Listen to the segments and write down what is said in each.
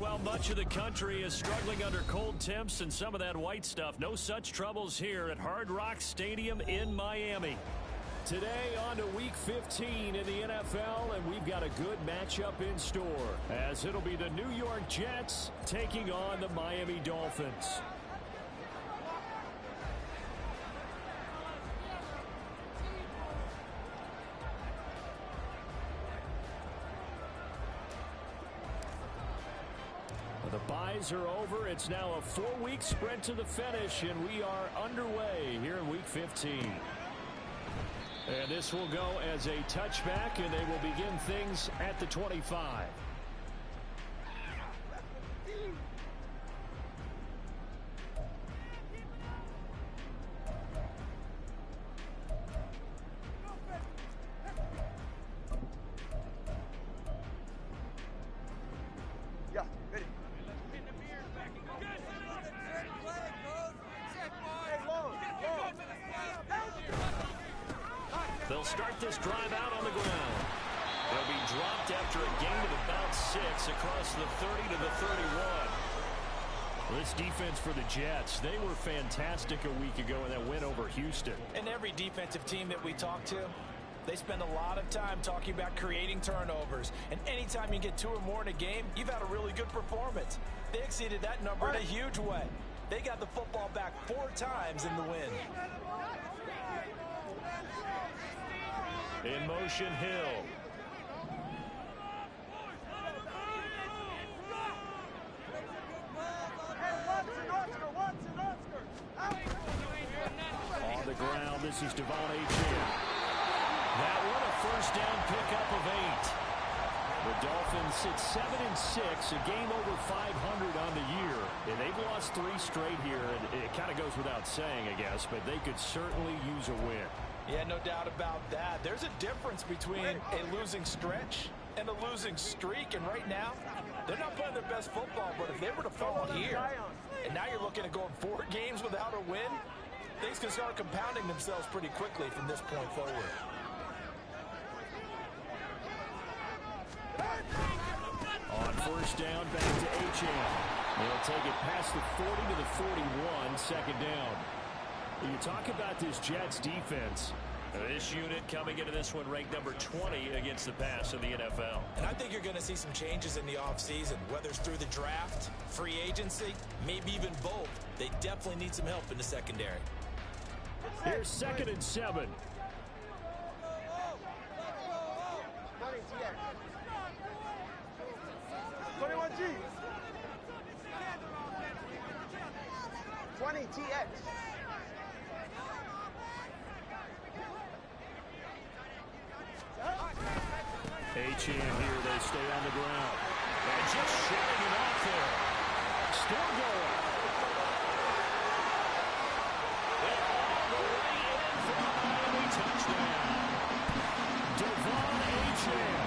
Well, much of the country is struggling under cold temps and some of that white stuff. No such troubles here at Hard Rock Stadium in Miami. Today on to Week 15 in the NFL, and we've got a good matchup in store, as it'll be the New York Jets taking on the Miami Dolphins. The byes are over. It's now a 4-week sprint to the finish, and we are underway here in Week 15. And this will go as a touchback, and they will begin things at the 25. They'll start this drive out on the ground. They'll be dropped after a gain of about 6 across the 30 to the 31. This defense for the Jets, they were fantastic a week ago in that win over Houston. And every defensive team that we talk to, they spend a lot of time talking about creating turnovers. And anytime you get 2 or more in a game, you've had a really good performance. They exceeded that number in a huge way. They got the football back 4 times in the win. In motion, Hill. On the ground, this is Devon Achane. That one a first down pickup of 8. The Dolphins sit 7-6, a game over 500 on the year. And they've lost 3 straight here, and it kind of goes without saying, I guess, but they could certainly use a win. Yeah, no doubt about that. There's a difference between a losing stretch and a losing streak. And right now, they're not playing their best football. But if they were to fall here, and now you're looking at going 4 games without a win, things can start compounding themselves pretty quickly from this point forward. On first down, back to Achane. They'll take it past the 40 to the 41, second down. You talk about this Jets defense. This unit coming into this one ranked number 20 against the pass in the NFL. And I think you're going to see some changes in the offseason, whether it's through the draft, free agency, maybe even both. They definitely need some help in the secondary. Here's 2nd and 7. Achane here, they stay on the ground. And just shutting it off there. Still going. And all the way in for a Miami touchdown. Devon Achane,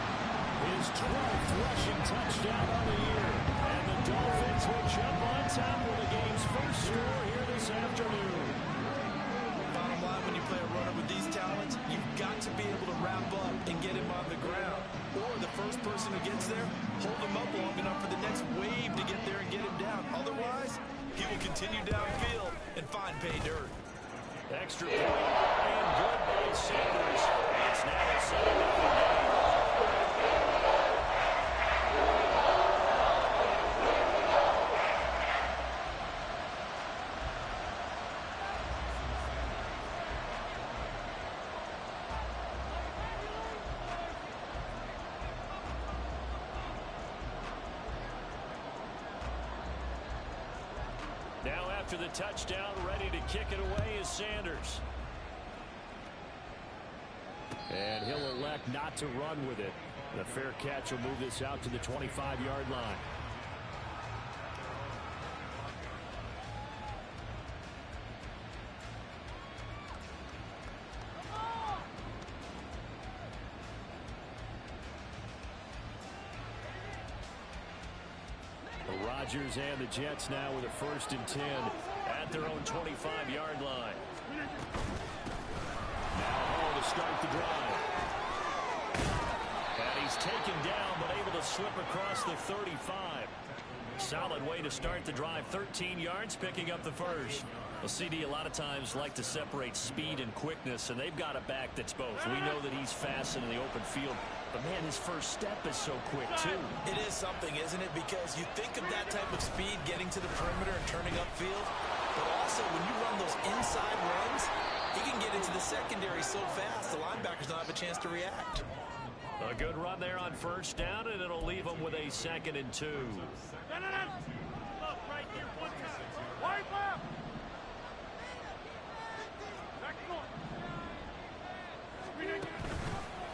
his 12th rushing touchdown on the year. And the Dolphins will jump on top with the game's first score here this afternoon. Bottom line, when you play a runner with these talents, you've got to be able to wrap up and get him on the ground. Or the first person who gets there, hold him up long enough for the next wave to get there and get him down. Otherwise, he will continue downfield and find pay dirt. Extra point and good by Sanders. It's now a 7-0 game. Now after the touchdown, ready to kick it away is Sanders. And he'll elect not to run with it. The fair catch will move this out to the 25-yard line. Rodgers and the Jets now with a 1st and 10 at their own 25-yard line. Now Hall to start the drive. And he he's taken down, but able to slip across the 35. Solid way to start the drive. 13 yards, picking up the first. Well, CD a lot of times like to separate speed and quickness, and they've got a back that's both. We know that he's fast in the open field, but, man, his first step is so quick, too. It is something, isn't it? Because you think of that type of speed getting to the perimeter and turning upfield, but also when you run those inside runs, he can get into the secondary so fast the linebackers don't have a chance to react. A good run there on first down, and it'll leave them with a 2nd and 2.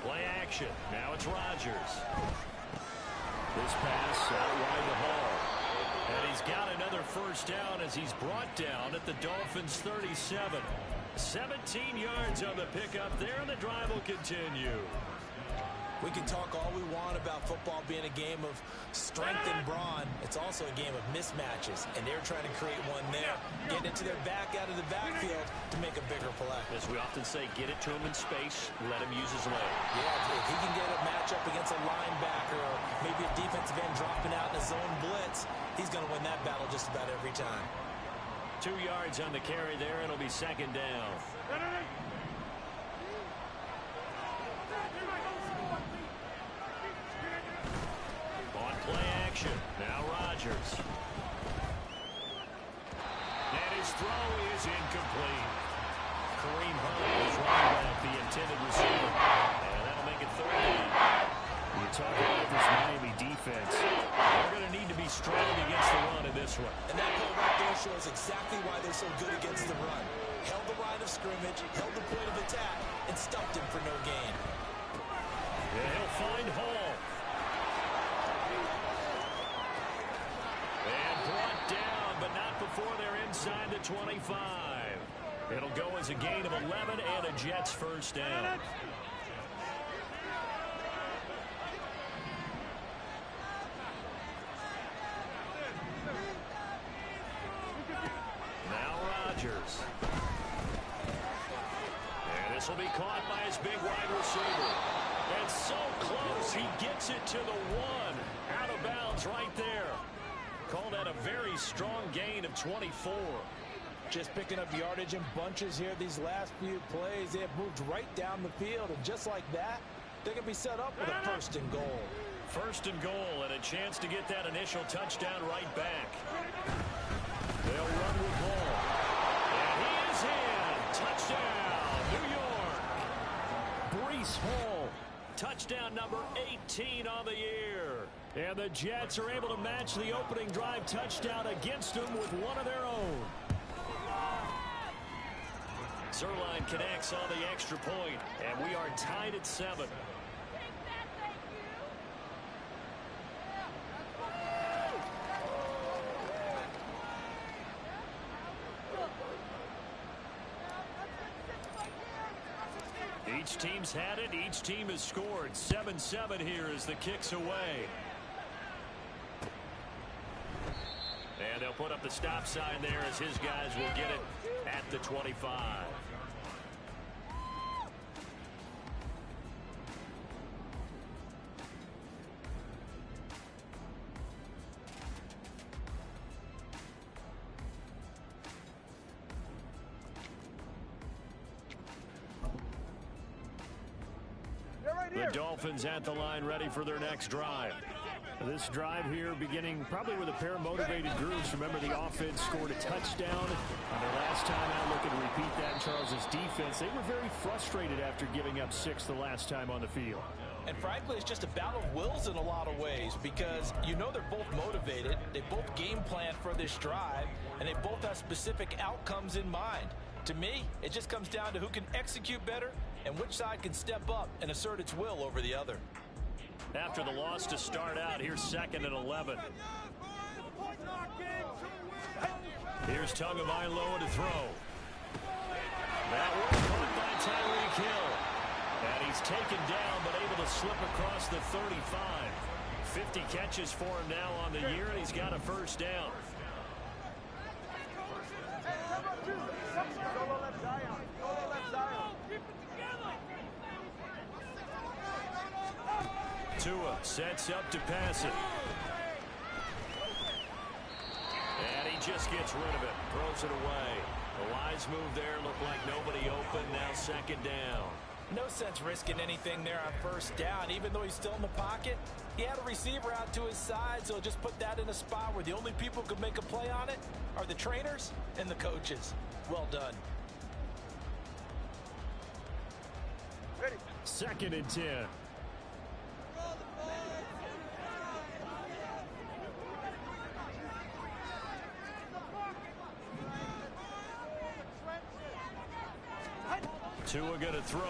Play action. Now it's Rodgers. This pass out wide to Hall. And he's got another first down as he's brought down at the Dolphins' 37. 17 yards on the pickup there, and the drive will continue. We can talk all we want about football being a game of strength and brawn. It's also a game of mismatches, and they're trying to create one there, getting it to their back out of the backfield to make a bigger play. As we often say, get it to him in space, let him use his leg. Yeah, if he can get a matchup against a linebacker or maybe a defensive end dropping out in a zone blitz, he's going to win that battle just about every time. 2 yards on the carry there. It'll be 2nd down. On play action. Now Rodgers. And his throw is incomplete. Kareem Hunt is running back, the intended receiver. And that'll make it 3rd down. You talk about this Miami defense. They're going to need to be strong against the run in this one. And that play right there shows exactly why they're so good against the run. Held the line of scrimmage, held the point of attack, and stuffed him for no gain. And he'll find Hall. And brought down, but not before they're inside the 25. It'll go as a gain of 11 and a Jets first down. Now Rodgers. And this will be caught by his big wide receiver. And so close, he gets it to the 1. Out of bounds right there. Called that a very strong gain of 24. Just picking up yardage in bunches here these last few plays. They have moved right down the field, and just like that, they can be set up with a 1st and goal. 1st and goal, and a chance to get that initial touchdown right back. They'll run with Hall. And he is in. Touchdown, New York. Breece Hall. Touchdown number 18 on the year. And the Jets are able to match the opening drive touchdown against them with one of their own. Zerline connects on the extra point, and we are tied at 7. Each team's had it. Each team has scored. 7-7 here as the kick's away. And they'll put up the stop sign there as his guys will get it at the 25. The Dolphins at the line, ready for their next drive. This drive here beginning probably with a pair of motivated groups. Remember, the offense scored a touchdown on their last time out. Looking to repeat that in Charles's defense. They were very frustrated after giving up 6 the last time on the field. And frankly, it's just a battle of wills in a lot of ways, because you know they're both motivated. They both game plan for this drive, and they both have specific outcomes in mind. To me, it just comes down to who can execute better and which side can step up and assert its will over the other. After the loss to start out, here's 2nd and 11. Here's Tagovailoa to throw. That was caught by Tyreek Hill. And he's taken down, but able to slip across the 35. 50 catches for him now on the year, and he's got a first down. Two Tua sets up to pass it. And he just gets rid of it. Throws it away. A wise move there. Looked like nobody open. Now second down. No sense risking anything there on first down. Even though he's still in the pocket, he had a receiver out to his side, so just put that in a spot where the only people who can make a play on it are the trainers and the coaches. Well done. Ready. 2nd and 10. Tua going to throw. And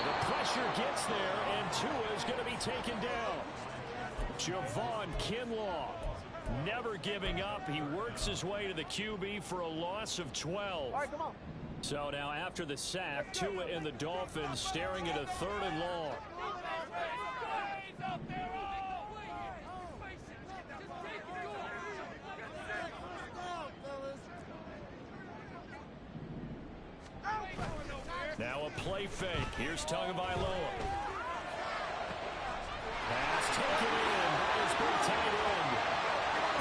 the pressure gets there, and Tua is going to be taken down. Javon Kinlaw, never giving up. He works his way to the QB for a loss of 12. All right, come on. So now after the sack, Tua and the Dolphins staring at a 3rd and long. Now a play fake. Here's Tagovailoa. Pass taken in by his big tight end.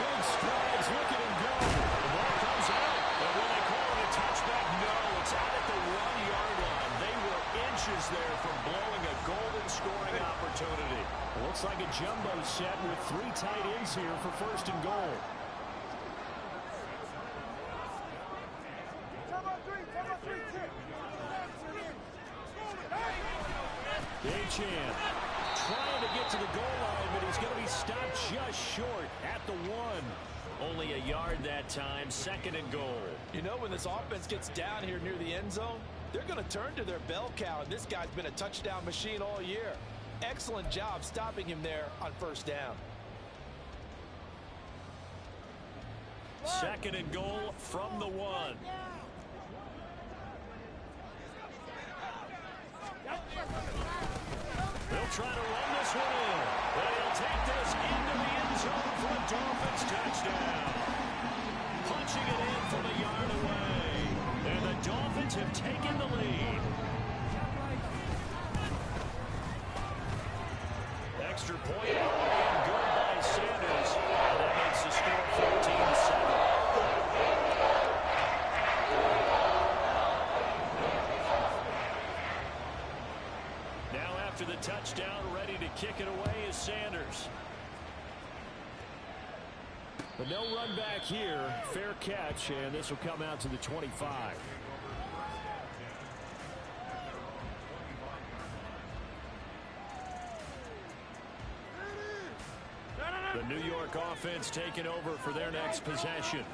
Big strides. Look at him go. The ball comes out. And when they call it a touchback, no. It's out at the 1-yard line. They were inches there from blowing a golden scoring opportunity. Looks like a jumbo set with 3 tight ends here for 1st and goal. Achan trying to get to the goal line, but he's going to be stopped just short at the 1. Only a yard that time. 2nd and goal. You know, when this offense gets down here near the end zone, they're going to turn to their bell cow, and this guy's been a touchdown machine all year. Excellent job stopping him there on 1st down. 2nd and goal from the 1. They'll try to run this one in. But he'll take this into the end zone for a Dolphins touchdown. Punching it in from a yard away. And the Dolphins have taken the lead. Extra point and good by Sanders. And that makes the score 14-7. After the touchdown, ready to kick it away is Sanders. But no run back here. Fair catch, and this will come out to the 25. The New York offense taking over for their next possession.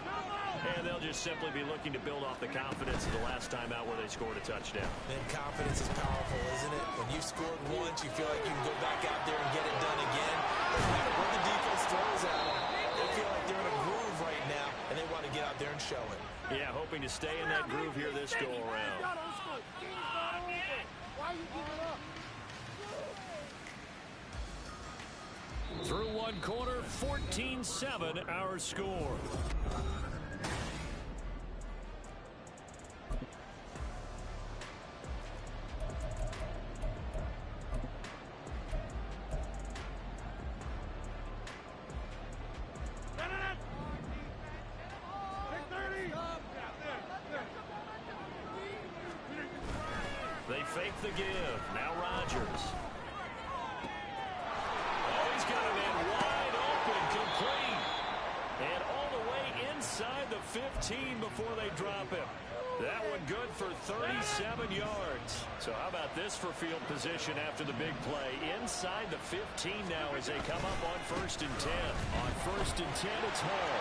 And they'll just simply be looking to build off the confidence of the last time out where they scored a touchdown. Then confidence is powerful, isn't it? When you scored once, you feel like you can go back out there and get it done again. No matter what the defense throws at them, they feel like they're in a groove right now, and they want to get out there and show it. Yeah, hoping to stay in that groove here this go around. Why you giving up? Through one quarter, 14-7 our score. They fake the give. Now Rodgers. Oh, he's got a man wide open, complete. And all the way inside the 15 before they drop him. That one good for 37 yards. So how about this for field position after the big play? Inside the 15 now as they come up on 1st and 10. On 1st and 10, it's Hall.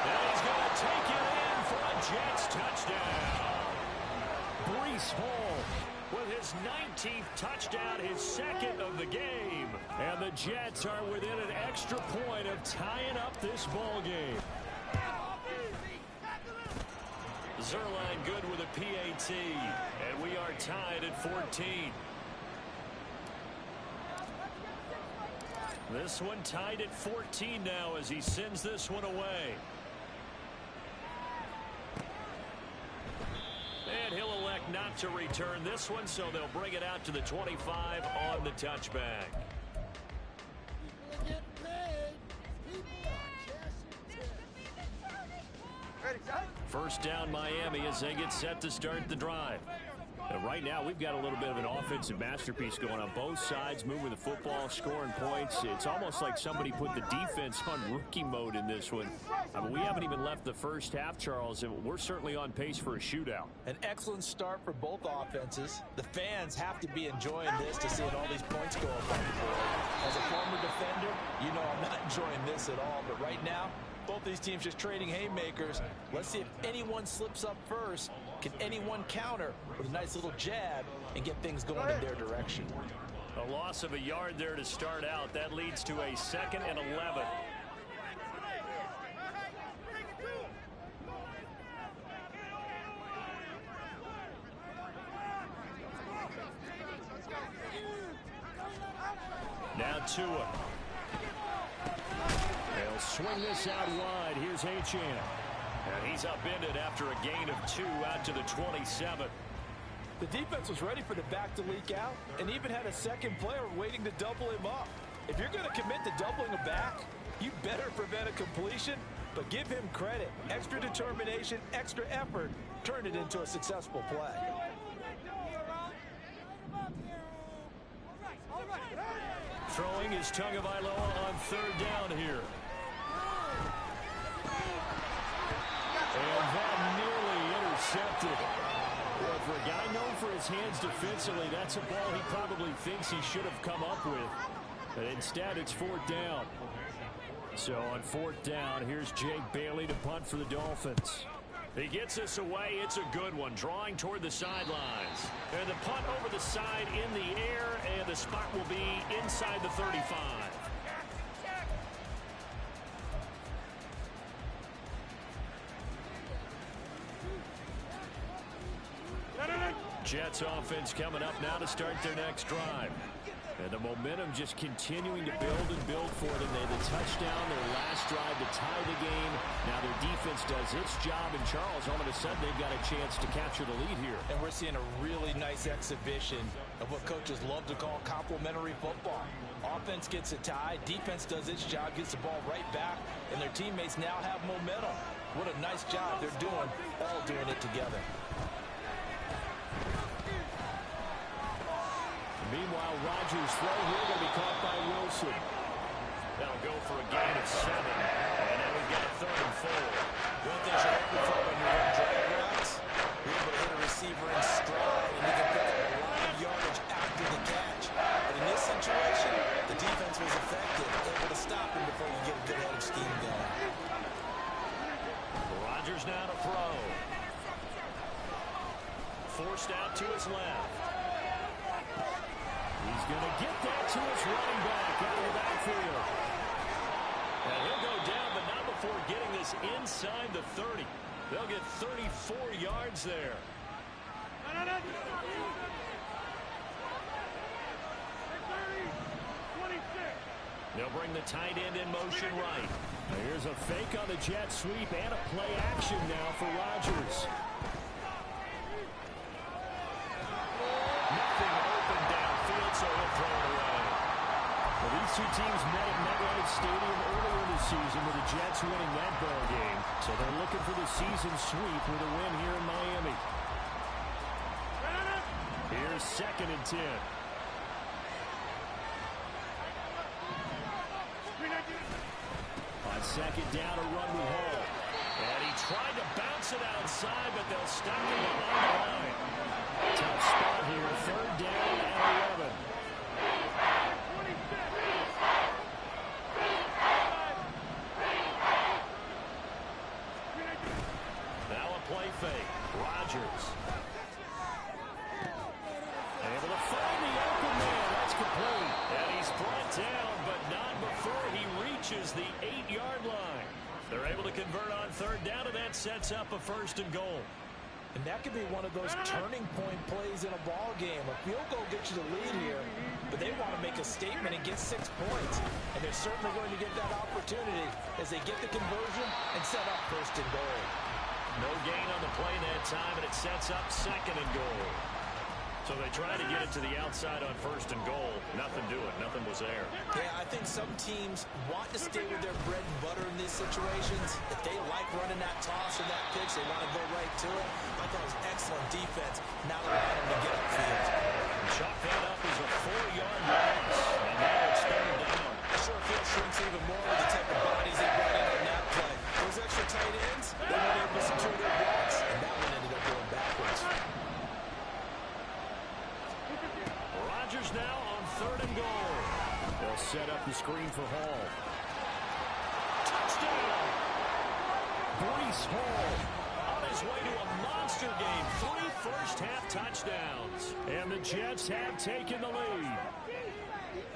Now he's going to take it in for a Jets touchdown. Breece Hall with his 19th touchdown, his 2nd of the game. And the Jets are within an extra point of tying up this ball game. Zerline good with a PAT. And we are tied at 14. This one tied at 14 now as he sends this one away. And he'll elect not to return this one, so they'll bring it out to the 25 on the touchback. First down Miami as they get set to start the drive. Right now, we've got a little bit of an offensive masterpiece going on both sides, moving the football, scoring points. It's almost like somebody put the defense on rookie mode in this one. I mean, we haven't even left the first half, Charles, and we're certainly on pace for a shootout. An excellent start for both offenses. The fans have to be enjoying this to see all these points go up on the board. As a former defender, you know I'm not enjoying this at all, but right now, both these teams just trading haymakers. Let's see if anyone slips up first. Can anyone counter with a nice little jab and get things going in their direction? A loss of a yard there to start out. That leads to a 2nd and 11. Now Tua. They'll swing this out wide. Here's Achane. And he's upended after a gain of 2 out to the 27. The defense was ready for the back to leak out and even had a second player waiting to double him up. If you're going to commit to doubling a back, you better prevent a completion, but give him credit. Extra determination, extra effort, turn it into a successful play. Throwing is Tagovailoa on 3rd down here. And that nearly intercepted. Well, for a guy known for his hands defensively, that's a ball he probably thinks he should have come up with. But instead, it's 4th down. So on 4th down, here's Jake Bailey to punt for the Dolphins. He gets this away. It's a good one, drawing toward the sidelines. And the punt over the side in the air, and the spot will be inside the 35. Jets offense coming up now to start their next drive. And the momentum just continuing to build and build for them. They had the touchdown, their last drive to tie the game. Now their defense does its job, and Charles, all of a sudden, they've got a chance to capture the lead here. And we're seeing a really nice exhibition of what coaches love to call complementary football. Offense gets a tie, defense does its job, gets the ball right back, and their teammates now have momentum. What a nice job they're doing, all doing it together. Meanwhile, Rodgers' throw here going to be caught by Wilson. That'll go for a gain of 7. And now we've got a 3rd and 4. One thing you're looking for when you're running drag routes, you're able to hit a receiver in stride, and you can pick up a lot of yardage after the catch. But in this situation, the defense was effective, able to stop him before you get a good head of steam going. Rodgers now to throw. Forced out to his left. He's going to get that to his running back out of the backfield. And he'll go down, but not before getting this inside the 30. They'll get 34 yards there. They'll bring the tight end in motion right. Now here's a fake on the jet sweep and a play action now for Rodgers. Nothing open downfield, so he'll throw it away. Well, these two teams met at MetLife Stadium earlier in the season with the Jets winning that ball game. So they're looking for the season sweep with a win here in Miami. Here's 2nd and 10. On 2nd down, a run with Hall. And he tried to bounce it outside, but they'll stop him behind the line. Tough spot here, 3rd down and 11. Now a play fake. Rodgers. Able to find the open man. That's complete. And he's brought down, but not before he reaches the 8-yard line. They're able to convert on 3rd down, and that sets up a 1st and goal. And that could be one of those turning point plays in a ball game. A field goal gets you the lead here, but they want to make a statement and get 6 points. And they're certainly going to get that opportunity as they get the conversion and set up 1st and goal. No gain on the play that time, and it sets up 2nd and goal. So they tried to get it to the outside on 1st and goal. Nothing doing. Nothing was there. Yeah, I think some teams want to stay with their bread and butter in these situations. If they like running that toss or that pitch, they want to go right to it. I thought it was excellent defense, not allowing them to get upfield. Chalk that up as a 4-yard loss. And now it's 3rd down. I sure feel shrinks even more with the type of bodies they brought in on that play. Those extra tight ends, they weren't able to secure their blocks, and that one ended up going backwards. Rodgers now on 3rd and goal. They'll set up the screen for Hall. Touchdown! Breece Hall on his way to a monster game. 3 first-half touchdowns. And the Jets have taken the lead.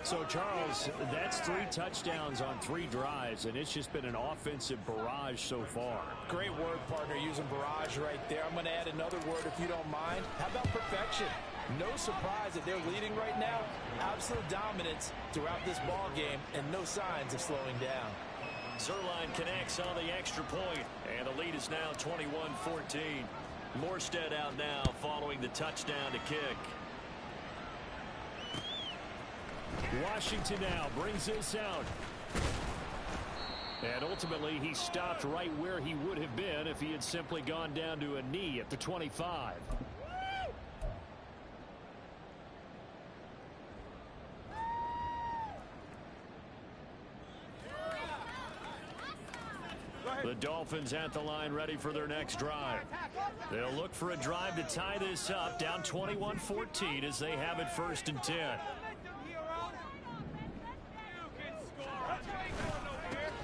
So, Charles, that's 3 touchdowns on 3 drives, and it's just been an offensive barrage so far. Great word, partner, using barrage right there. I'm going to add another word if you don't mind. How about perfection? No surprise that they're leading right now. Absolute dominance throughout this ball game, and no signs of slowing down. Zerline connects on the extra point, and the lead is now 21-14. Morstead out now following the touchdown to kick. Washington now brings this out. And ultimately, he stopped right where he would have been if he had simply gone down to a knee at the 25. The Dolphins at the line ready for their next drive. They'll look for a drive to tie this up, down 21-14 as they have it 1st and 10.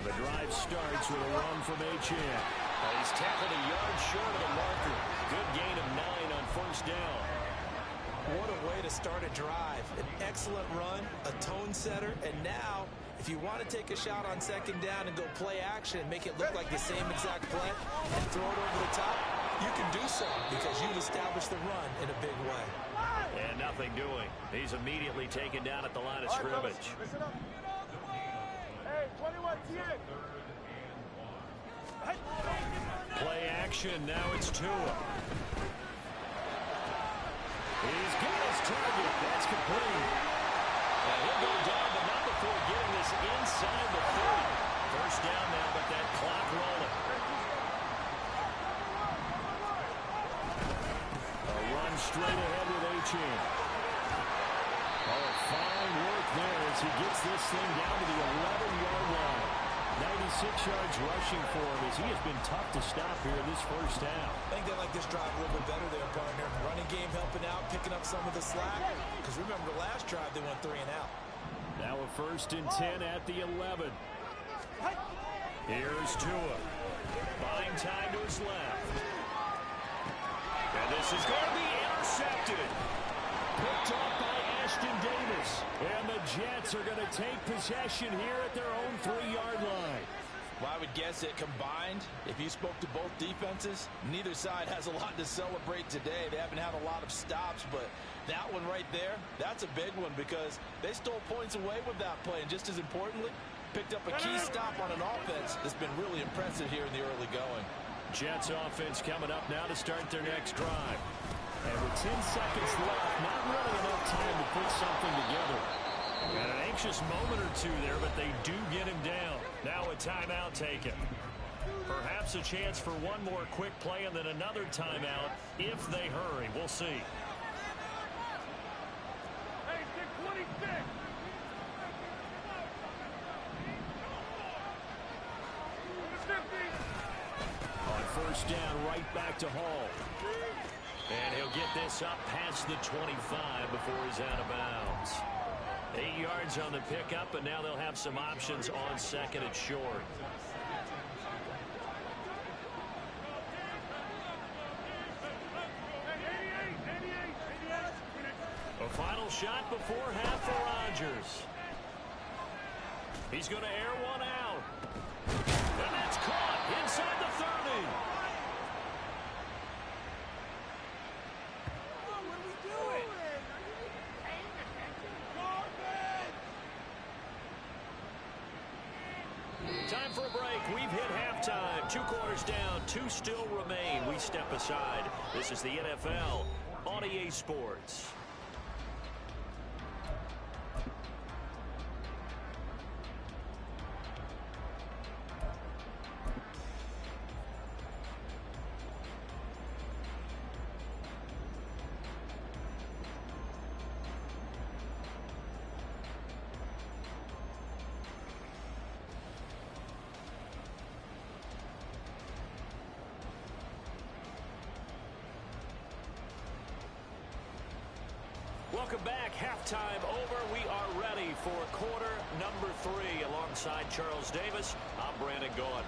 The drive starts with a run from Achane. He's tackled a yard short of the marker. Good gain of 9 on 1st down. What a way to start a drive. An excellent run, a tone setter, and now, if you want to take a shot on 2nd down and go play action and make it look like the same exact play and throw it over the top, you can do so because you've established the run in a big way. And nothing doing. He's immediately taken down at the line of scrimmage. Play action. Now it's Tua. He's got his target. That's complete. And he'll go down, but not before getting this inside the 30. 1st down now, but that clock rolling. A run straight ahead with Achane. Oh, fine work there as he gets this thing down to the 11-yard line. 96 yards rushing for him as he has been tough to stop here in this 1st half. I think they like this drive a little bit better there, partner. Running game helping out, picking up some of the slack. Because remember, the last drive they went 3 and out. Now a 1st and 10 at the 11. Here's Tua. Buying time to his left. And this is going to be intercepted. Picked off by Ashton Davis. And the Jets are going to take possession here at their own 3-yard line. Well, I would guess it combined, if you spoke to both defenses, neither side has a lot to celebrate today. They haven't had a lot of stops, but that one right there, that's a big one because they stole points away with that play. And just as importantly, picked up a key stop on an offense that's been really impressive here in the early going. Jets offense coming up now to start their next drive. And with 10 seconds left, not really enough time to put something together. And an anxious moment or two there, but they do get him down. Now a timeout taken. Perhaps a chance for one more quick play and then another timeout if they hurry. We'll see. On 1st down, right back to Hall. And he'll get this up past the 25 before he's out of bounds. 8 yards on the pickup, and now they'll have some options on 2nd and short. A final shot before half for Rodgers. He's going to air one out. And that's caught inside the 30. Time for a break. We've hit halftime. 2 quarters down. 2 still remain. We step aside. This is the NFL on EA Sports. Welcome back. Halftime over. We are ready for quarter number 3. Alongside Charles Davis, I'm Brandon Gaudin.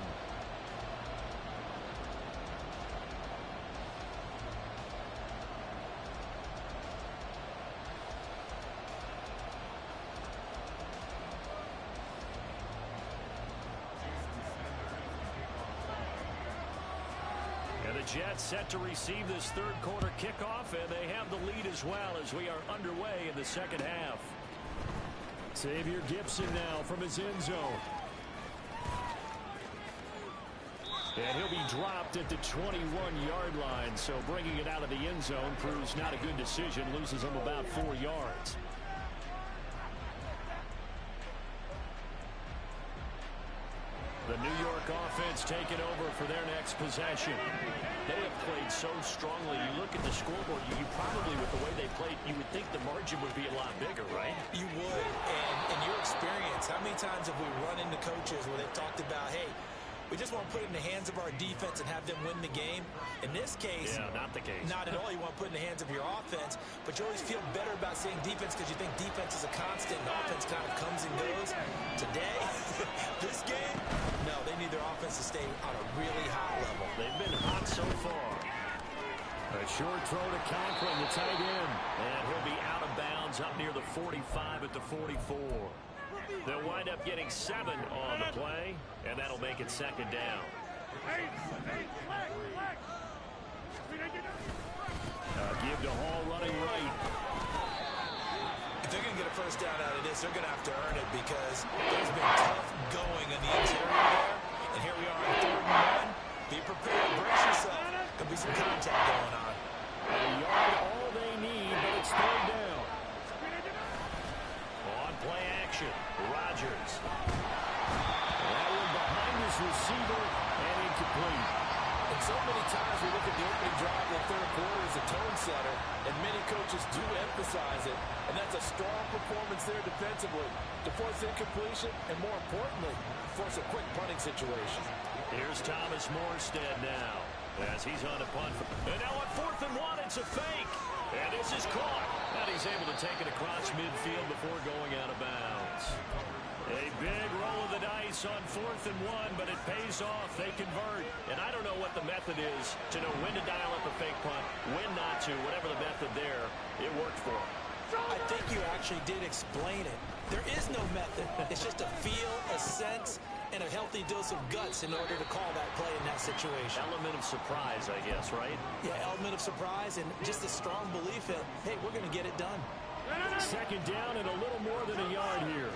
Jets set to receive this third quarter kickoff, and they have the lead as well as we are underway in the second half. Xavier Gibson now from his end zone. And he'll be dropped at the 21-yard line, so bringing it out of the end zone proves not a good decision, loses him about 4 yards. The New York offense taking over for their next possession. They have played so strongly. You look at the scoreboard, you probably, with the way they played, you would think the margin would be a lot bigger, right? You would. And in your experience, how many times have we run into coaches where they've talked about, hey, we just want to put it in the hands of our defense and have them win the game? In this case, yeah, not the case. Not at all. You want to put it in the hands of your offense, but you always feel better about saying defense because you think defense is a constant and offense kind of comes and goes. Today, this game, no, they need their offense to stay on a really high level. They've been hot so far. A short throw to Conklin, the tight end, and he'll be out of bounds up near the 45 at the 44. They'll wind up getting 7 on the play, and that'll make it second down. Give to Hall running right. If they're going to get a first down out of this, they're going to have to earn it because there's been tough going on the interior there. And here we are on 3rd and 1. Be prepared. Brace yourself. There'll be some contact going on. A yard all they need, but it's 3rd down. On play action, Rodgers. That one behind his receiver and incomplete. And so many times we look at the opening drive of the 3rd quarter as a tone setter, and many coaches do emphasize it. And that's a strong performance there defensively to force incompletion and, more importantly, force a quick punting situation. Here's Thomas Morstead now as he's on a punt. And now on 4th and 1, it's a fake. And this is caught. And he's able to take it across midfield before going out of bounds. A big roll of the dice on 4th and 1, but it pays off. They convert. And I don't know what the method is to know when to dial up a fake punt, when not to, whatever the method there, it worked for him. I think you actually did explain it. There is no method. It's just a feel, a sense, and a healthy dose of guts in order to call that play in that situation. Element of surprise, I guess, right? Yeah, element of surprise and just a strong belief in, hey, we're going to get it done. Second down and a little more than a yard here.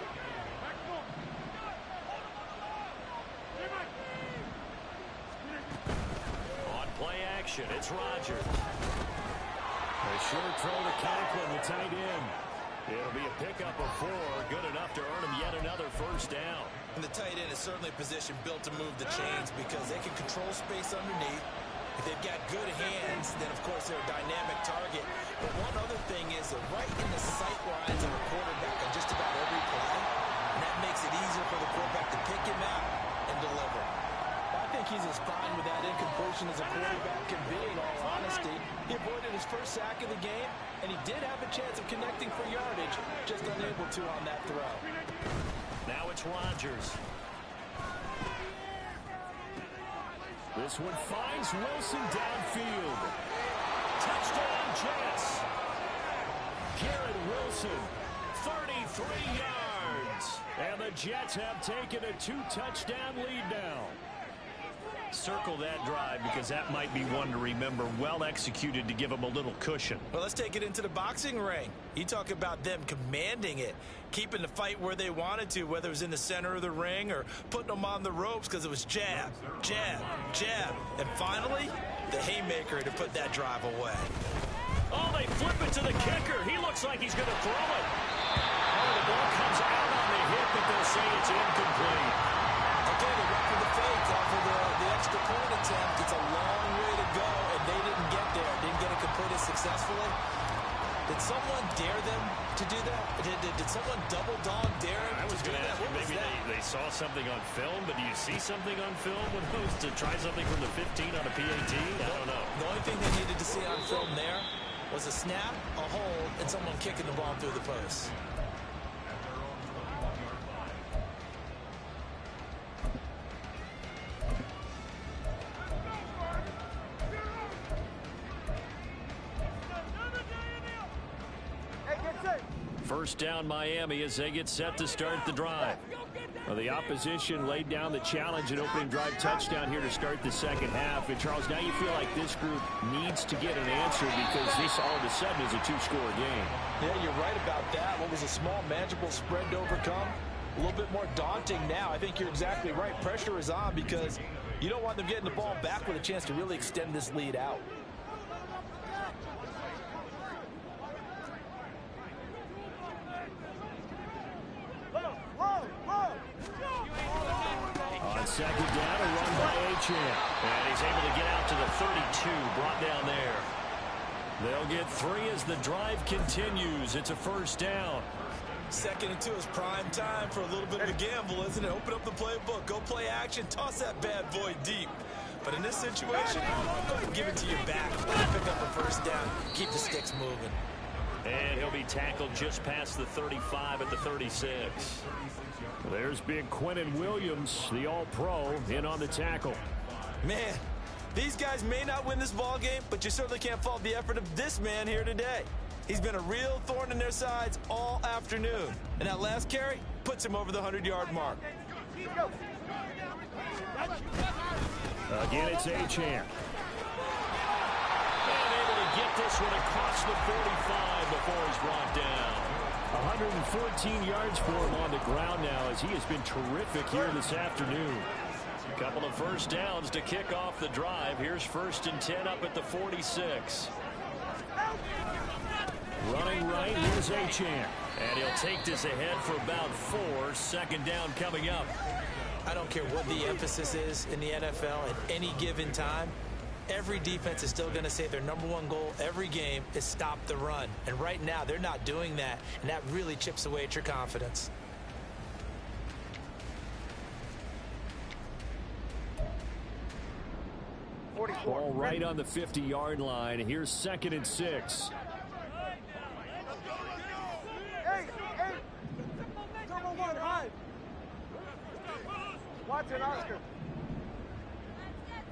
On play action, it's Rodgers. A short throw to Conklin, the tight end. It'll be a pickup of 4, good enough to earn him yet another first down. And the tight end is certainly a position built to move the chains because they can control space underneath. If they've got good hands, then of course they're a dynamic target. But one other thing is they're right in the sight lines of a quarterback on just about every play. And that makes it easier for the quarterback to pick him out and deliver. I think he's as fine with that incompletion as a quarterback can be, in all honesty. He avoided his first sack of the game, and he did have a chance of connecting for yardage, just unable to on that throw. Now it's Rodgers. This one finds Wilson downfield. Touchdown, Jets. Garrett Wilson, 33 yards. And the Jets have taken a 2-touchdown lead now. Circle that drive because that might be one to remember. Well executed to give them a little cushion. Well, let's take it into the boxing ring. You talk about them commanding it, keeping the fight where they wanted to, whether it was in the center of the ring or putting them on the ropes because it was jab, jab, jab. And finally, the haymaker to put that drive away. Oh, they flip it to the kicker. He looks like he's going to throw it. Oh, the ball comes out on the hip, but they'll say it's incomplete. Okay, they went for the fake off of the extra point attempt. It's a long way to go, and they didn't get there. Didn't get it completed successfully. Did someone dare them to do that? Did someone double dog dare them? I was going to ask you, maybe they saw something on film, but do you see something on film with those to try something from the 15 on a PAT? I don't know. The only thing they needed to see on film there was a snap, a hold, and someone kicking the ball through the post. First down Miami as they get set to start the drive. Well, the opposition laid down the challenge and opening drive touchdown here to start the second half. And Charles, now you feel like this group needs to get an answer because this all of a sudden is a two-score game. Yeah, you're right about that. What was a small, manageable spread to overcome? A little bit more daunting now. I think you're exactly right. Pressure is on because you don't want them getting the ball back with a chance to really extend this lead out. On second down, a run by Achane. And he's able to get out to the 32, brought down there. They'll get 3 as the drive continues. It's a first down. 2nd and 2 is prime time for a little bit of a gamble, isn't it? Open up the playbook, go play action, toss that bad boy deep. But in this situation, go ahead and give it to your back. Pick up a first down, keep the sticks moving. And he'll be tackled just past the 35 at the 36. There's big Quentin Williams, the All-Pro, in on the tackle. Man, these guys may not win this ball game, but you certainly can't fault the effort of this man here today. He's been a real thorn in their sides all afternoon. And that last carry puts him over the 100-yard mark. Again, it's Achane. And able to get this one across the 45 before he's brought down. 114 yards for him on the ground now as he has been terrific here this afternoon. A couple of first downs to kick off the drive. Here's 1st and 10 up at the 46. Running right, here's Achane. And he'll take this ahead for about 4. 2nd down coming up. I don't care what the emphasis is in the NFL at any given time. Every defense is still going to say their #1 goal every game is stop the run. And right now, they're not doing that, and that really chips away at your confidence. Ball right on the 50-yard line. Here's 2nd and 6. Watch it, Oscar.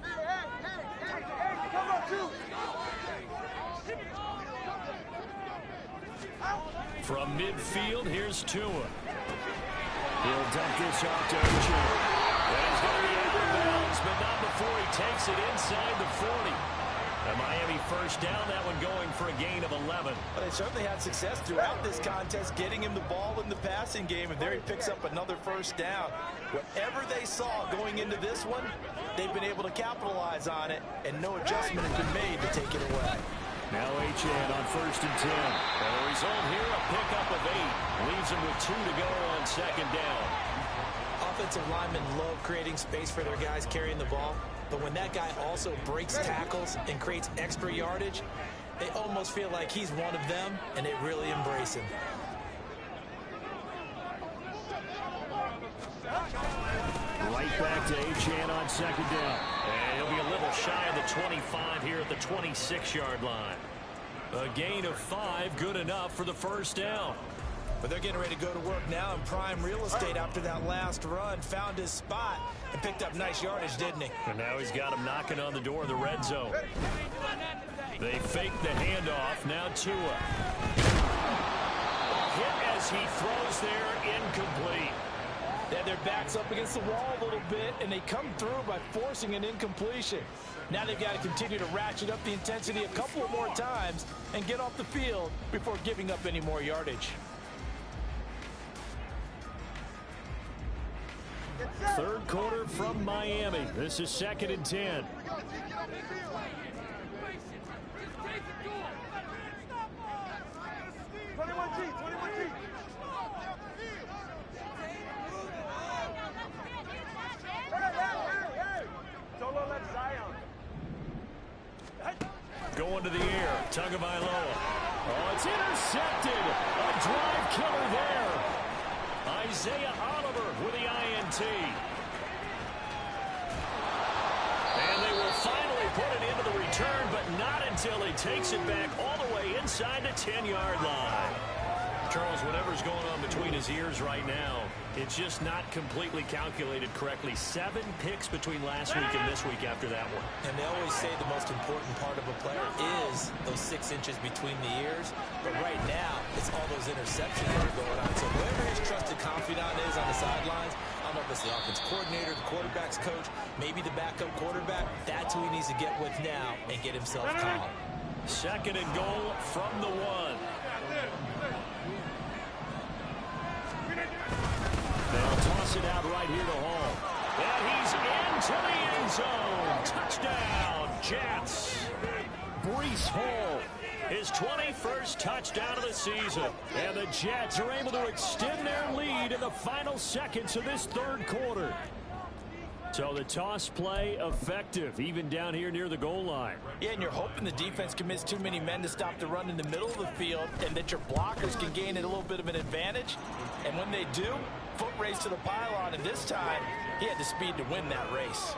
Hey, come on, two. From midfield, here's Tua. He'll dump this off to Achane. And he's going to be able to bounce, but not before he takes it inside the 40. A Miami first down, that one going for a gain of 11. But they certainly had success throughout this contest, getting him the ball in the passing game, and there he picks up another first down. Whatever they saw going into this one, they've been able to capitalize on it, and no adjustment has been made to take it away. Now Achane on 1st and 10. And the result here, a pickup of 8. Leaves him with 2 to go on 2nd down. Offensive linemen love creating space for their guys carrying the ball, but when that guy also breaks tackles and creates extra yardage, they almost feel like he's one of them, and they really embrace him. Right back to Achane on 2nd down. And he'll be a little shy of the 25 here at the 26-yard line. A gain of 5, good enough for the first down. But they're getting ready to go to work now in prime real estate after that last run. Found his spot and picked up nice yardage, didn't he? And now he's got him knocking on the door of the red zone. They fake the handoff. Now Tua. A hit as he throws there, incomplete. They had their backs up against the wall a little bit, and they come through by forcing an incompletion. Now they've got to continue to ratchet up the intensity a couple of more times and get off the field before giving up any more yardage. Third quarter from Miami. This is 2nd and 10. 21G. Solo left Zion. Going to the air. Tagovailoa. Oh, it's intercepted. A drive killer there. Isaiah Oliver with the INT. And they will finally put it into the return, but not until he takes it back all the way inside the 10-yard line. Charles, whatever's going on between his ears right now, it's just not completely calculated correctly. 7 picks between last week and this week after that one. And they always say the most important part of a player is those 6 inches between the ears. But right now, it's all those interceptions that are going on. So whoever his trusted confidant is on the sidelines, I don't know if it's the offense coordinator, the quarterback's coach, maybe the backup quarterback, that's who he needs to get with now and get himself calm. 2nd and goal from the 1. They'll toss it out right here to Hall. And he's into the end zone. Touchdown, Jets. Breece Hall, his 21st touchdown of the season. And the Jets are able to extend their lead in the final seconds of this third quarter. So the toss play effective, even down here near the goal line. Yeah, and you're hoping the defense commits too many men to stop the run in the middle of the field and that your blockers can gain a little bit of an advantage. And when they do, foot race to the pylon, and this time he had the speed to win that race.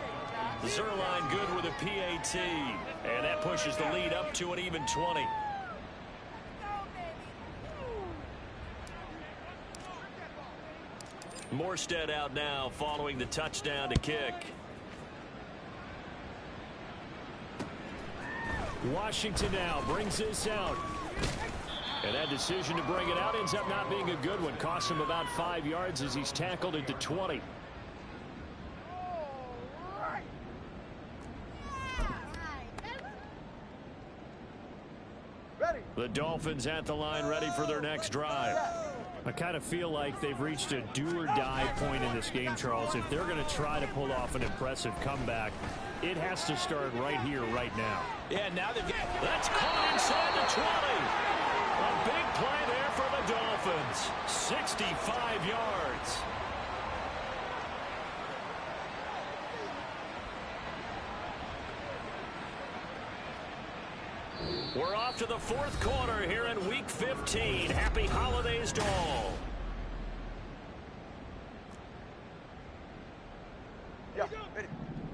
Zerline good with a PAT, and that pushes the lead up to an even 20. Morstead out now following the touchdown to kick. Washington now brings this out. And that decision to bring it out ends up not being a good one. Costs him about 5 yards as he's tackled at the 20. Ready. The Dolphins at the line, ready for their next drive. I kind of feel like they've reached a do-or-die point in this game, Charles. If they're going to try to pull off an impressive comeback, it has to start right here, right now. Yeah, now they've got... That's caught inside the 20. A big play there for the Dolphins. 65 yards. We're off to the fourth quarter here in Week 15. Happy holidays to all. Yeah, ready.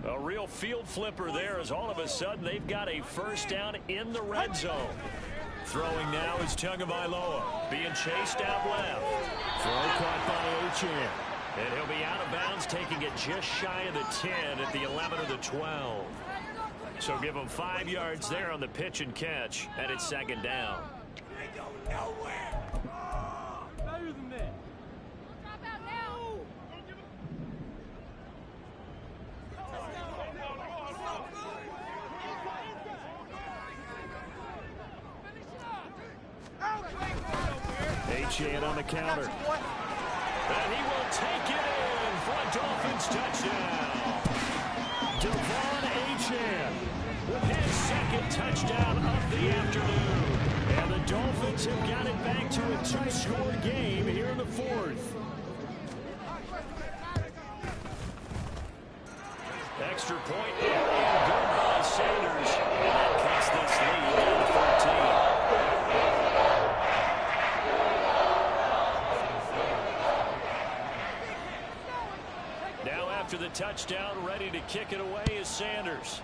A real field flipper there as all of a sudden they've got a first down in the red zone. Throwing now is Tagovailoa, being chased out left. Throw caught by Achane. And he'll be out of bounds, taking it just shy of the 10 at the 11 or the 12. So give him 5 yards there on the pitch and catch, and it's second down. Better than that. Achane on the counter. And he will take it in for a Dolphins touchdown. Devon Achane with his second touchdown of the afternoon. And the Dolphins have got it back to a 2-score game here in the fourth. Extra point and good by Sanders. And that cuts this lead down to 13. Now after the touchdown, ready to kick it away is Sanders.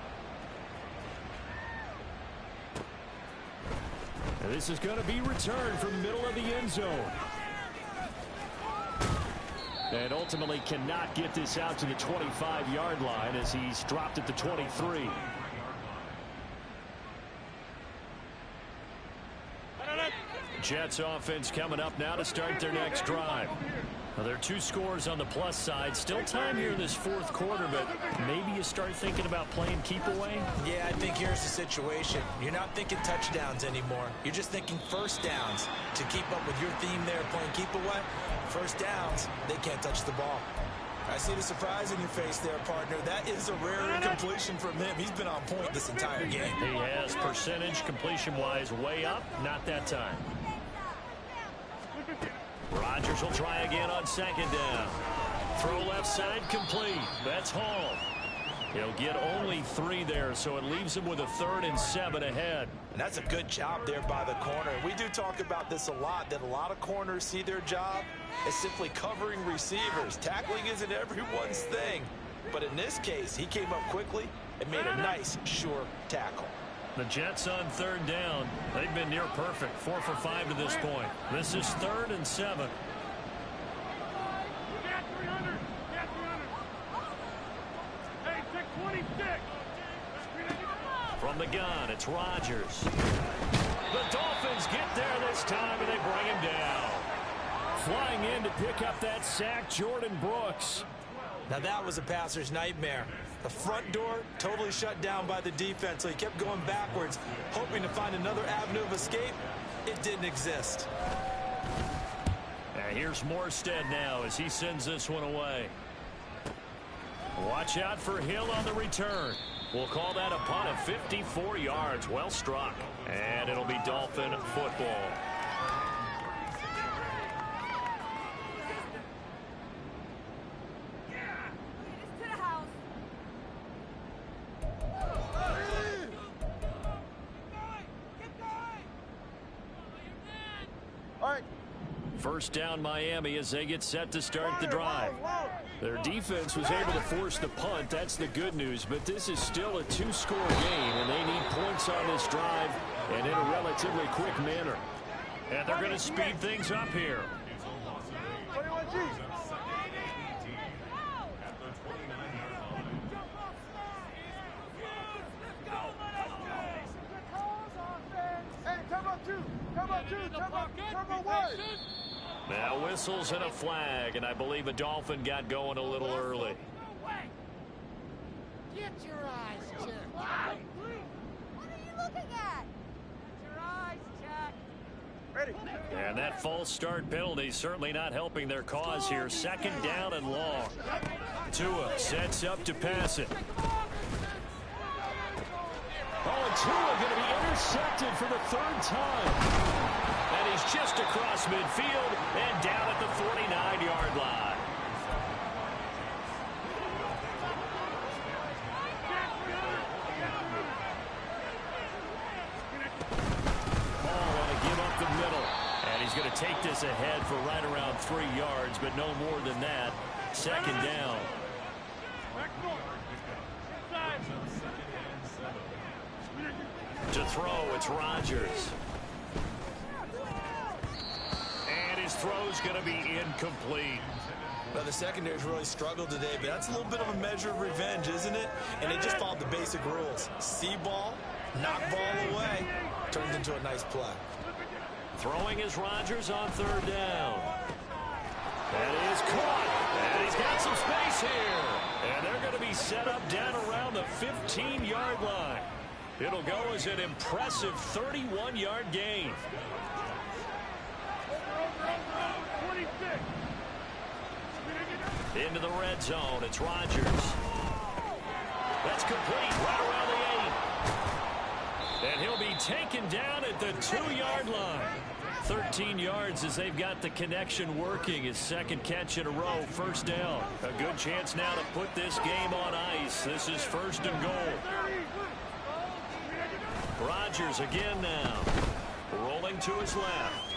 And this is going to be returned from the middle of the end zone. And ultimately cannot get this out to the 25-yard line as he's dropped at the 23. Jets offense coming up now to start their next drive. Well, there are 2 scores on the plus side. Still time here in this fourth quarter, but maybe you start thinking about playing keep away? Yeah, I think here's the situation. You're not thinking touchdowns anymore. You're just thinking first downs. To keep up with your theme there, playing keep away, first downs, they can't touch the ball. I see the surprise in your face there, partner. That is a rare incompletion from him. He's been on point this entire game. He has percentage completion-wise way up. Not that time. Rodgers will try again on second down. Throw left side complete. That's Hall. He'll get only 3 there, so it leaves him with a 3rd and 7 ahead. And that's a good job there by the corner. We do talk about this a lot, that a lot of corners see their job as simply covering receivers. Tackling isn't everyone's thing. But in this case, he came up quickly and made a nice, sure tackle. The Jets on 3rd down. They've been near perfect. 4 for 5 to this point. This is 3rd and 7. From the gun, it's Rodgers. The Dolphins get there this time, and they bring him down. Flying in to pick up that sack, Jordan Brooks. Now that was a passer's nightmare. The front door totally shut down by the defense, so he kept going backwards, hoping to find another avenue of escape. It didn't exist. And here's Morstead now as he sends this one away. Watch out for Hill on the return. We'll call that a punt of 54 yards. Well struck. And it'll be Dolphin football. First down Miami as they get set to start the drive. Their defense was able to force the punt. That's the good news. But this is still a 2-score game, and they need points on this drive and in a relatively quick manner. And they're going to speed things up here. Now whistles and a flag, and I believe a Dolphin got going a little early. Get your eyes checked. What are you looking at? Get your eyes checked. Ready. And that false start penalty certainly not helping their cause here. Second down and long. Tua sets up to pass it. Oh, and Tua going to be intercepted for the 3rd time. And he's just across midfield and down at the 49-yard line. Ball want to give up the middle. And he's going to take this ahead for right around 3 yards, but no more than that. Second down. To throw, it's Rodgers. And his throw's going to be incomplete. Well, the secondary's really struggled today, but that's a little bit of a measure of revenge, isn't it? And they just followed the basic rules. See ball, knock ball away. Turns into a nice play. Throwing is Rodgers on 3rd down. That is caught. And he's got some space here. And they're going to be set up down around the 15-yard line. It'll go as an impressive 31-yard gain. Into the red zone, it's Rodgers. That's complete right around the 8. And he'll be taken down at the 2-yard line. 13 yards as they've got the connection working. His 2nd catch in a row, 1st down. A good chance now to put this game on ice. This is 1st and goal. Rodgers again now. Rolling to his left.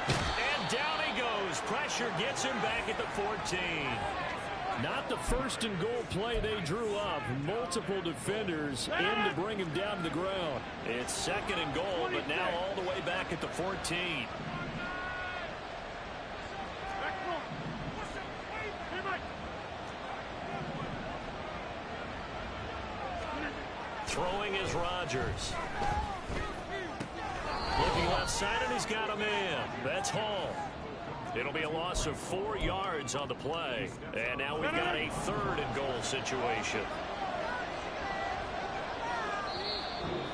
And down he goes. Pressure gets him back at the 14. Not the 1st and goal play they drew up. Multiple defenders in to bring him down to the ground. It's 2nd and goal, but now all the way back at the 14. Throwing is Rodgers. Looking left side, and he's got a man. That's Hall. It'll be a loss of 4 yards on the play. And now we've got a 3rd and goal situation.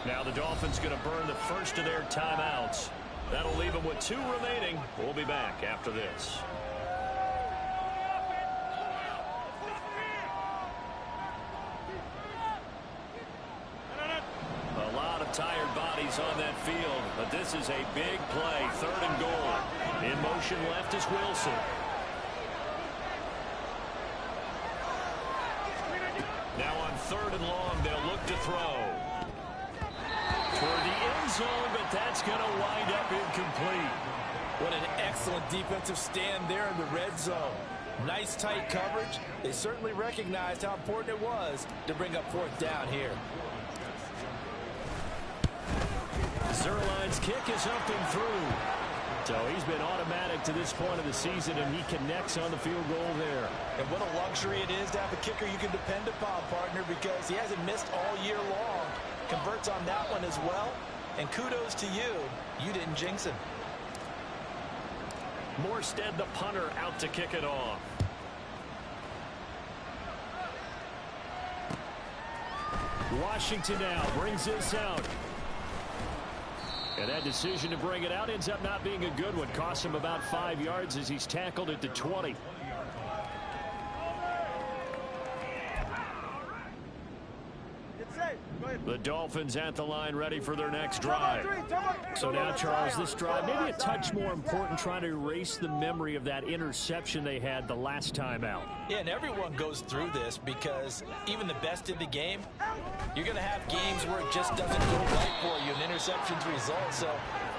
Now the Dolphins going to burn the first of their timeouts. That'll leave them with 2 remaining. We'll be back after this. A lot of tired bodies on that field, but this is a big play. 3rd and goal. In motion left is Wilson. Now on 3rd and long, they'll look to throw. Toward the end zone, but that's going to wind up incomplete. What an excellent defensive stand there in the red zone. Nice tight coverage. They certainly recognized how important it was to bring up 4th down here. Zuerlein's kick is up and through. So he's been automatic to this point of the season, and he connects on the field goal there. And what a luxury it is to have a kicker you can depend upon, partner, because he hasn't missed all year long. Converts on that one as well. And kudos to you. You didn't jinx him. Morstead, the punter, out to kick it off. Washington now brings this out. And that decision to bring it out ends up not being a good one. Costs him about 5 yards as he's tackled at the 20. The Dolphins at the line ready for their next drive. So now, Charles, this drive maybe a touch more important, trying to erase the memory of that interception they had the last time out. Yeah, and everyone goes through this because even the best in the game, you're going to have games where it just doesn't go right for you, and interceptions result. So,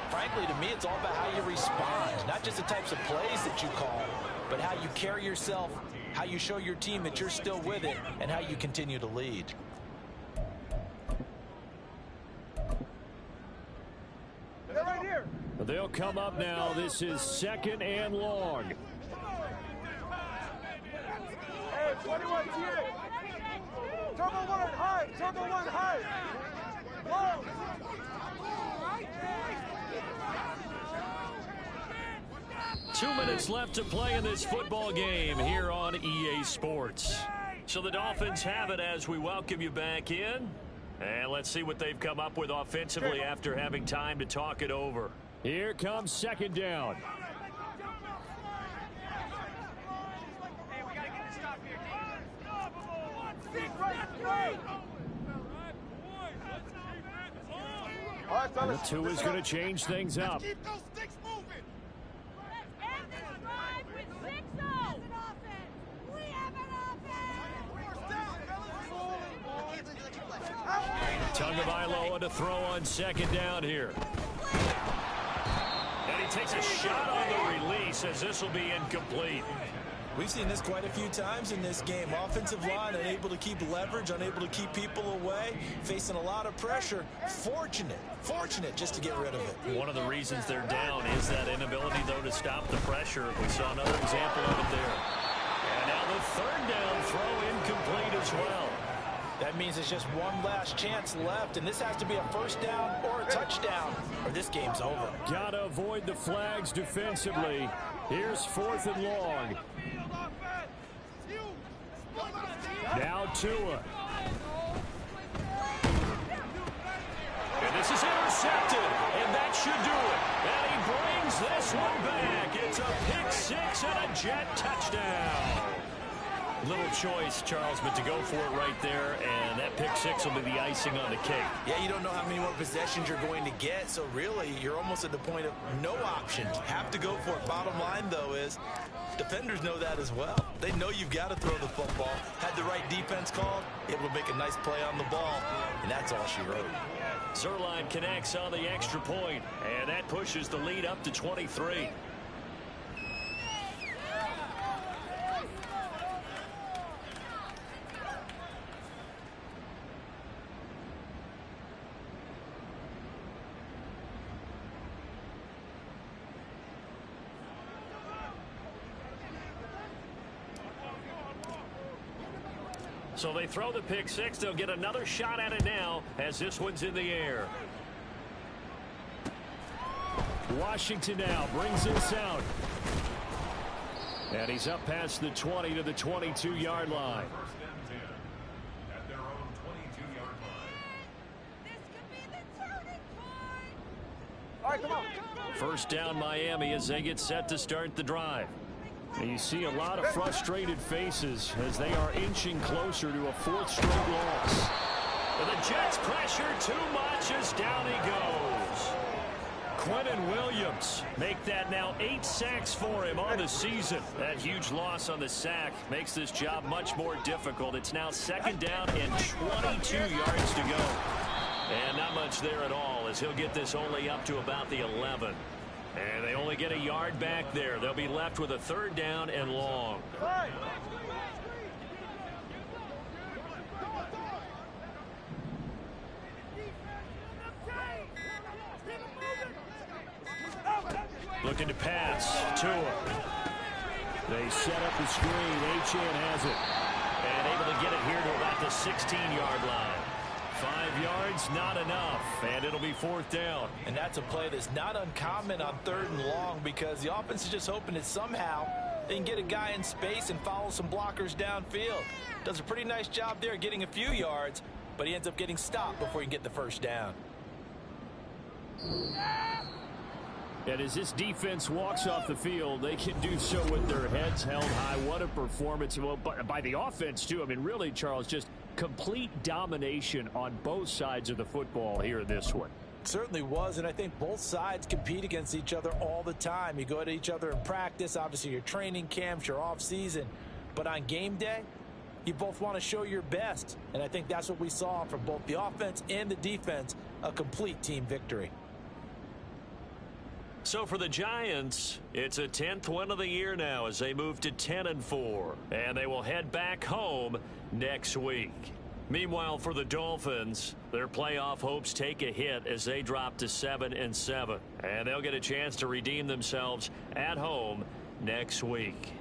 frankly, to me, it's all about how you respond, not just the types of plays that you call, but how you carry yourself, how you show your team that you're still with it, and how you continue to lead. They'll come up now. This is 2nd and long. Hey, 21 T. Turbo 1 high. Turbo 1 high. Low. 2 minutes left to play in this football game here on EA Sports. So the Dolphins have it as we welcome you back in. And let's see what they've come up with offensively after having time to talk it over. Here comes 2nd down. The 2 is going to change things up. Keep those sticks moving. End this drive with 6-0. We have an offense. Tagovailoa to throw on 2nd down here. And he takes a shot on the release as this will be incomplete. We've seen this quite a few times in this game. Offensive line unable to keep leverage, unable to keep people away, facing a lot of pressure. Fortunate just to get rid of it. One of the reasons they're down is that inability, though, to stop the pressure. We saw another example of it there. And now the 3rd down throw incomplete as well. That means it's just one last chance left, and this has to be a 1st down or a touchdown, or this game's over. Gotta avoid the flags defensively. Here's 4th and long. Now Tua. And this is intercepted, and that should do it. And he brings this one back. It's a pick 6 and a jet touchdown. Little choice, Charles, but to go for it right there, and that pick 6 will be the icing on the cake. Yeah, you don't know how many more possessions you're going to get, so really you're almost at the point of no options. Have to go for it. Bottom line, though, is defenders know that as well. They know you've got to throw the football. Had the right defense called, able to make a nice play on the ball, and that's all she wrote. Zuerlein connects on the extra point, and that pushes the lead up to 23. So they throw the pick 6. They'll get another shot at it now as this one's in the air. Washington now brings this out. And he's up past the 20 to the 22-yard line. First and 10 at their own 22-yard line. This could be the turning point. All right, come on. First down Miami as they get set to start the drive. And you see a lot of frustrated faces as they are inching closer to a fourth straight loss. But the Jets pressure too much as down he goes. Quentin Williams make that now 8 sacks for him on the season. That huge loss on the sack makes this job much more difficult. It's now second down and 22 yards to go. And not much there at all as he'll get this only up to about the 11. And they only get a yard back there. They'll be left with a third down and long. Looking to pass. Tua. They set up the screen. Achane has it. And able to get it here to about the 16-yard line. 5 yards, not enough. And it'll be fourth down. And that's a play that's not uncommon on 3rd and long because the offense is just hoping that somehow they can get a guy in space and follow some blockers downfield. Does a pretty nice job there getting a few yards, but he ends up getting stopped before he can get the first down. And as this defense walks off the field, they can do so with their heads held high. What a performance. Well, by the offense, too. I mean, really, Charles, just complete domination on both sides of the football here in this one. It certainly was, and I think both sides compete against each other all the time. You go at each other in practice, obviously your training camps, your off-season. But on game day, you both want to show your best. And I think that's what we saw from both the offense and the defense, a complete team victory. So for the Giants, it's a 10th win of the year now as they move to 10-4. And they will head back home next week. Meanwhile, for the Dolphins, their playoff hopes take a hit as they drop to 7-7. And they'll get a chance to redeem themselves at home next week.